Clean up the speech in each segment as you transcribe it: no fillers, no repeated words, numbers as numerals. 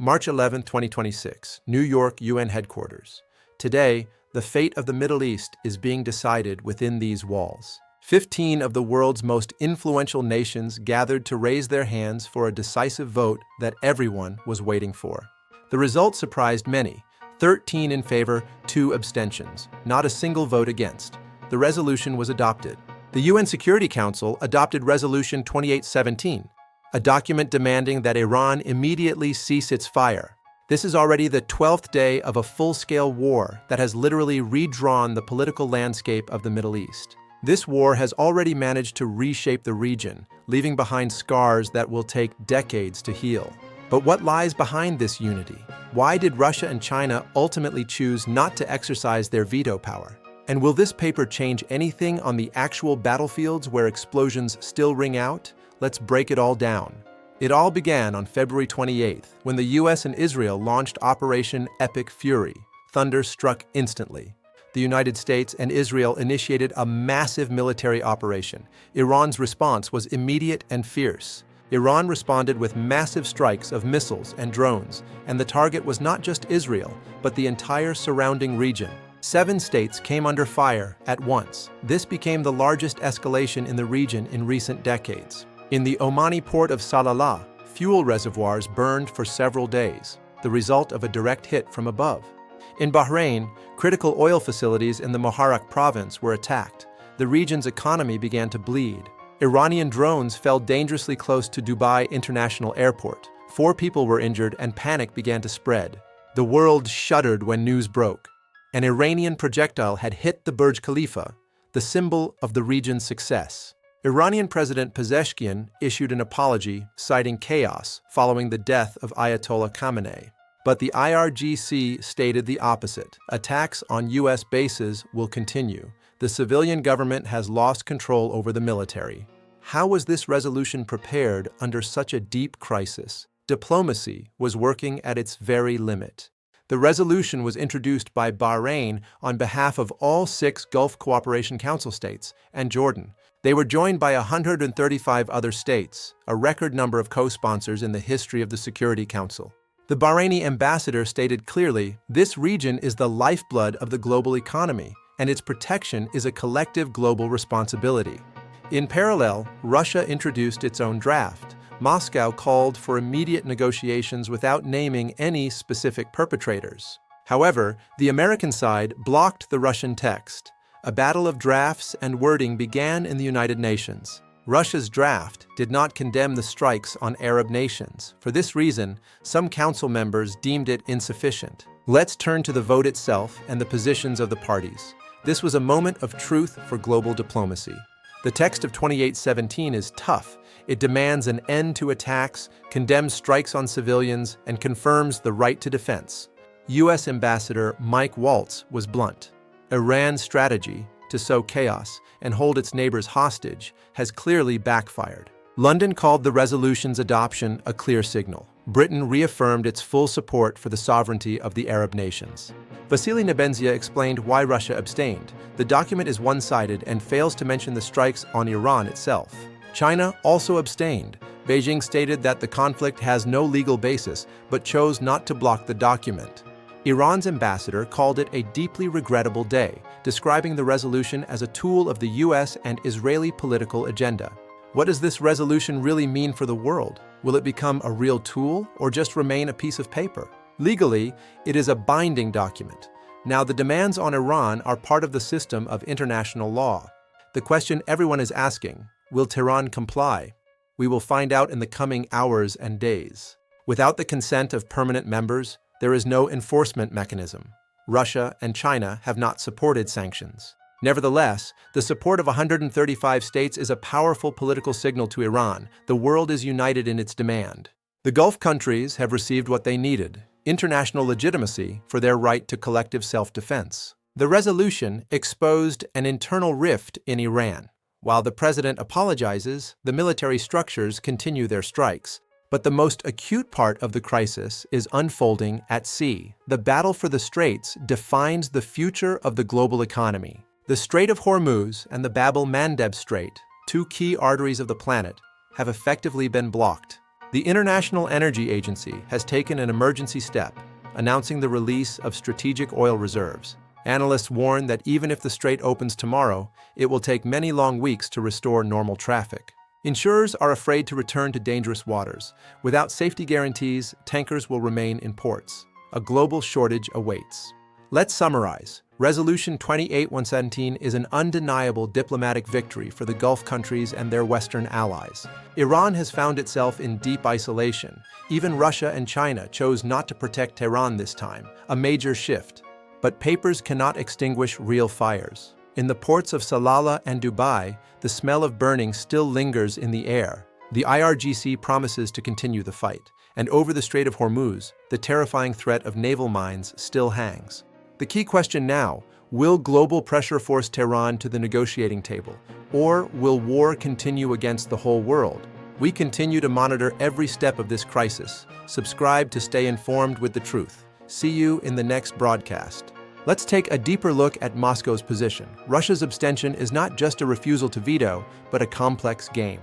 March 11, 2026, New York UN headquarters. Today, the fate of the Middle East is being decided within these walls. 15 of the world's most influential nations gathered to raise their hands for a decisive vote that everyone was waiting for. The result surprised many: 13 in favor, 2 abstentions, not a single vote against. The resolution was adopted. The UN Security Council adopted Resolution 2817, a document demanding that Iran immediately cease its fire. This is already the 12th day of a full-scale war that has literally redrawn the political landscape of the Middle East. This war has already managed to reshape the region, leaving behind scars that will take decades to heal. But what lies behind this unity? Why did Russia and China ultimately choose not to exercise their veto power? And will this paper change anything on the actual battlefields where explosions still ring out? Let's break it all down. It all began on February 28th, when the US and Israel launched Operation Epic Fury. Thunder struck instantly. The United States and Israel initiated a massive military operation. Iran's response was immediate and fierce. Iran responded with massive strikes of missiles and drones, and the target was not just Israel, but the entire surrounding region. 7 states came under fire at once. This became the largest escalation in the region in recent decades. In the Omani port of Salalah, fuel reservoirs burned for several days, the result of a direct hit from above. In Bahrain, critical oil facilities in the Muharraq province were attacked. The region's economy began to bleed. Iranian drones fell dangerously close to Dubai International Airport. 4 people were injured and panic began to spread. The world shuddered when news broke. An Iranian projectile had hit the Burj Khalifa, the symbol of the region's success. Iranian President Pezeshkian issued an apology, citing chaos following the death of Ayatollah Khamenei. But the IRGC stated the opposite. Attacks on U.S. bases will continue. The civilian government has lost control over the military. How was this resolution prepared under such a deep crisis? Diplomacy was working at its very limit. The resolution was introduced by Bahrain on behalf of all 6 Gulf Cooperation Council states and Jordan. They were joined by 135 other states, a record number of co-sponsors in the history of the Security Council. The Bahraini ambassador stated clearly, "This region is the lifeblood of the global economy, and its protection is a collective global responsibility." In parallel, Russia introduced its own draft. Moscow called for immediate negotiations without naming any specific perpetrators. However, the American side blocked the Russian text. A battle of drafts and wording began in the United Nations. Russia's draft did not condemn the strikes on Arab nations. For this reason, some council members deemed it insufficient. Let's turn to the vote itself and the positions of the parties. This was a moment of truth for global diplomacy. The text of 2817 is tough. It demands an end to attacks, condemns strikes on civilians, and confirms the right to defense. U.S. Ambassador Mike Waltz was blunt. Iran's strategy to sow chaos and hold its neighbors hostage has clearly backfired. London called the resolution's adoption a clear signal. Britain reaffirmed its full support for the sovereignty of the Arab nations. Vasily Nebenzia explained why Russia abstained. The document is one-sided and fails to mention the strikes on Iran itself. China also abstained. Beijing stated that the conflict has no legal basis, but chose not to block the document. Iran's ambassador called it a deeply regrettable day, describing the resolution as a tool of the US and Israeli political agenda. What does this resolution really mean for the world? Will it become a real tool or just remain a piece of paper? Legally, it is a binding document. Now, the demands on Iran are part of the system of international law. The question everyone is asking, will Tehran comply? We will find out in the coming hours and days. Without the consent of permanent members, there is no enforcement mechanism. Russia and China have not supported sanctions. Nevertheless, the support of 135 states is a powerful political signal to Iran. The world is united in its demand. The Gulf countries have received what they needed: international legitimacy for their right to collective self-defense. The resolution exposed an internal rift in Iran. While the president apologizes, the military structures continue their strikes. But the most acute part of the crisis is unfolding at sea. The battle for the straits defines the future of the global economy. The Strait of Hormuz and the Bab el-Mandeb Strait, 2 key arteries of the planet, have effectively been blocked. The International Energy Agency has taken an emergency step, announcing the release of strategic oil reserves. Analysts warn that even if the strait opens tomorrow, it will take many long weeks to restore normal traffic. Insurers are afraid to return to dangerous waters. Without safety guarantees, tankers will remain in ports. A global shortage awaits. Let's summarize. Resolution 28117 is an undeniable diplomatic victory for the Gulf countries and their Western allies. Iran has found itself in deep isolation. Even Russia and China chose not to protect Tehran this time, a major shift. But papers cannot extinguish real fires. In the ports of Salalah and Dubai, the smell of burning still lingers in the air. The IRGC promises to continue the fight, and over the Strait of Hormuz, the terrifying threat of naval mines still hangs. The key question now, will global pressure force Tehran to the negotiating table, or will war continue against the whole world? We continue to monitor every step of this crisis. Subscribe to stay informed with the truth. See you in the next broadcast. Let's take a deeper look at Moscow's position. Russia's abstention is not just a refusal to veto, but a complex game.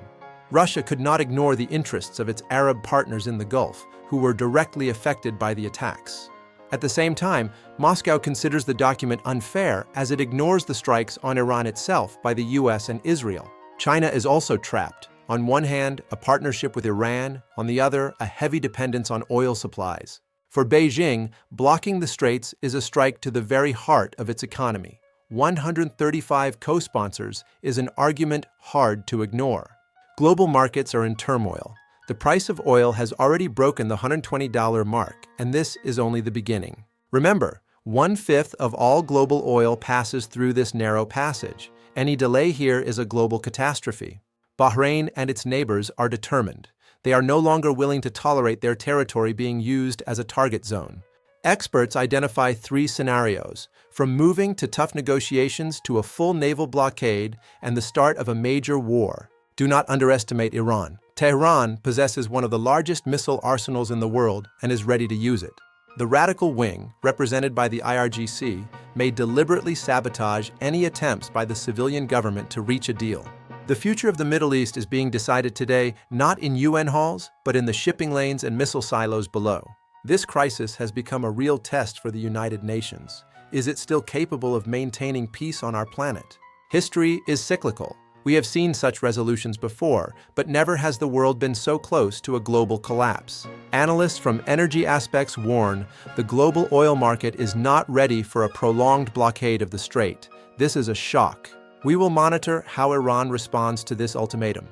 Russia could not ignore the interests of its Arab partners in the Gulf, who were directly affected by the attacks. At the same time, Moscow considers the document unfair as it ignores the strikes on Iran itself by the US and Israel. China is also trapped. On one hand, a partnership with Iran, on the other, a heavy dependence on oil supplies. For Beijing, blocking the straits is a strike to the very heart of its economy. 135 co-sponsors is an argument hard to ignore. Global markets are in turmoil. The price of oil has already broken the $120 mark, and this is only the beginning. Remember, 1/5 of all global oil passes through this narrow passage. Any delay here is a global catastrophe. Bahrain and its neighbors are determined. They are no longer willing to tolerate their territory being used as a target zone. Experts identify 3 scenarios, from moving to tough negotiations to a full naval blockade and the start of a major war. Do not underestimate Iran. Tehran possesses one of the largest missile arsenals in the world and is ready to use it. The radical wing, represented by the IRGC, may deliberately sabotage any attempts by the civilian government to reach a deal. The future of the Middle East is being decided today not in UN halls, but in the shipping lanes and missile silos below. This crisis has become a real test for the United Nations. Is it still capable of maintaining peace on our planet? History is cyclical. We have seen such resolutions before, but never has the world been so close to a global collapse. Analysts from Energy Aspects warn the global oil market is not ready for a prolonged blockade of the strait. This is a shock. We will monitor how Iran responds to this ultimatum.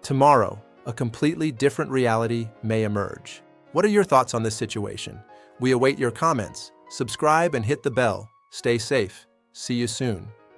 Tomorrow, a completely different reality may emerge. What are your thoughts on this situation? We await your comments. Subscribe and hit the bell. Stay safe. See you soon.